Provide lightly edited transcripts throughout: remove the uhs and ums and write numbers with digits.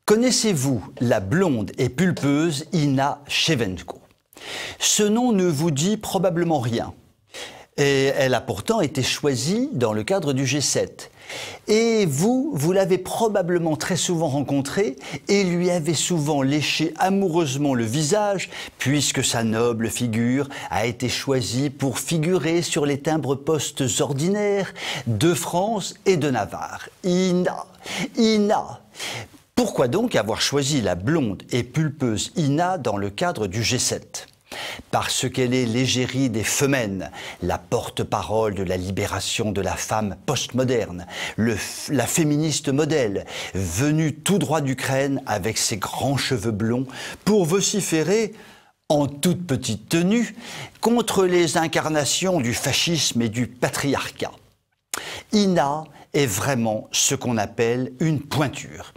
Connaissez-vous la blonde et pulpeuse Inna Shevchenko? Ce nom ne vous dit probablement rien. Et elle a pourtant été choisie dans le cadre du G7. Et vous l'avez probablement très souvent rencontrée et lui avez souvent léché amoureusement le visage puisque sa noble figure a été choisie pour figurer sur les timbres-postes ordinaires de France et de Navarre. Inna. Pourquoi donc avoir choisi la blonde et pulpeuse Inna dans le cadre du G7 ? Parce qu'elle est l'égérie des femmes, la porte-parole de la libération de la femme postmoderne, la féministe modèle, venue tout droit d'Ukraine avec ses grands cheveux blonds pour vociférer en toute petite tenue contre les incarnations du fascisme et du patriarcat. Inna est vraiment ce qu'on appelle une pointure.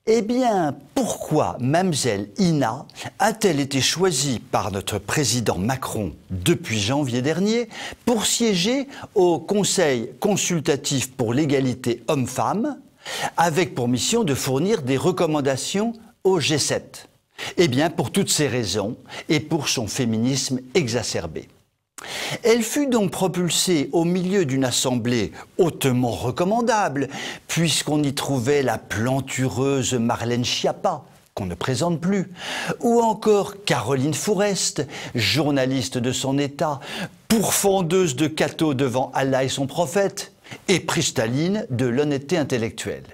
Eh bien, pourquoi Mamzelle Inna a-t-elle été choisie par notre président Macron depuis janvier dernier pour siéger au Conseil consultatif pour l'égalité homme-femme, avec pour mission de fournir des recommandations au G7? Eh bien, pour toutes ces raisons et pour son féminisme exacerbé. Elle fut donc propulsée au milieu d'une assemblée hautement recommandable, puisqu'on y trouvait la plantureuse Marlène Schiappa, qu'on ne présente plus, ou encore Caroline Fourest, journaliste de son état, pourfendeuse de cateau devant Allah et son prophète, et pristaline de l'honnêteté intellectuelle.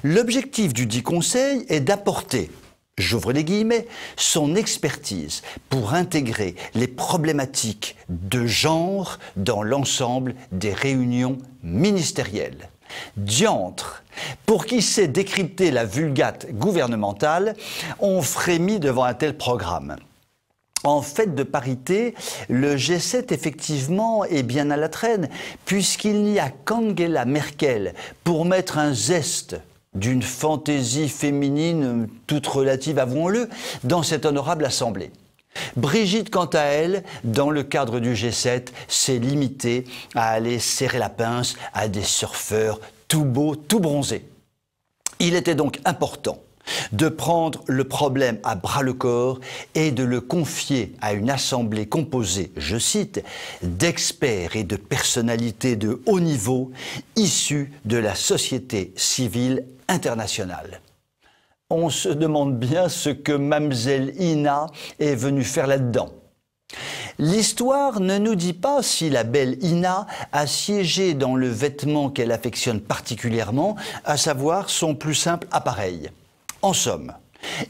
L'objectif du dit conseil est d'apporter, j'ouvre les guillemets, son expertise pour intégrer les problématiques de genre dans l'ensemble des réunions ministérielles. Diantre, pour qui sait décrypter la vulgate gouvernementale, on frémit devant un tel programme. En fait de parité, le G7 effectivement est bien à la traîne, puisqu'il n'y a qu'Angela Merkel pour mettre un zeste d'une fantaisie féminine toute relative, avouons-le, dans cette honorable assemblée. Brigitte, quant à elle, dans le cadre du G7, s'est limitée à aller serrer la pince à des surfeurs tout beaux, tout bronzés. Il était donc important de prendre le problème à bras-le-corps et de le confier à une assemblée composée, je cite, d'experts et de personnalités de haut niveau issus de la société civile internationale. On se demande bien ce que Mamzelle Inna est venue faire là-dedans. L'histoire ne nous dit pas si la belle Inna a siégé dans le vêtement qu'elle affectionne particulièrement, à savoir son plus simple appareil. En somme,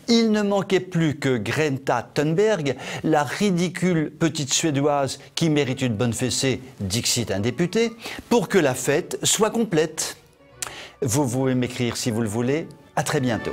il ne manquait plus que Greta Thunberg, la ridicule petite Suédoise qui mérite une bonne fessée, dixit un député, pour que la fête soit complète. Vous pouvez m'écrire si vous le voulez. À très bientôt.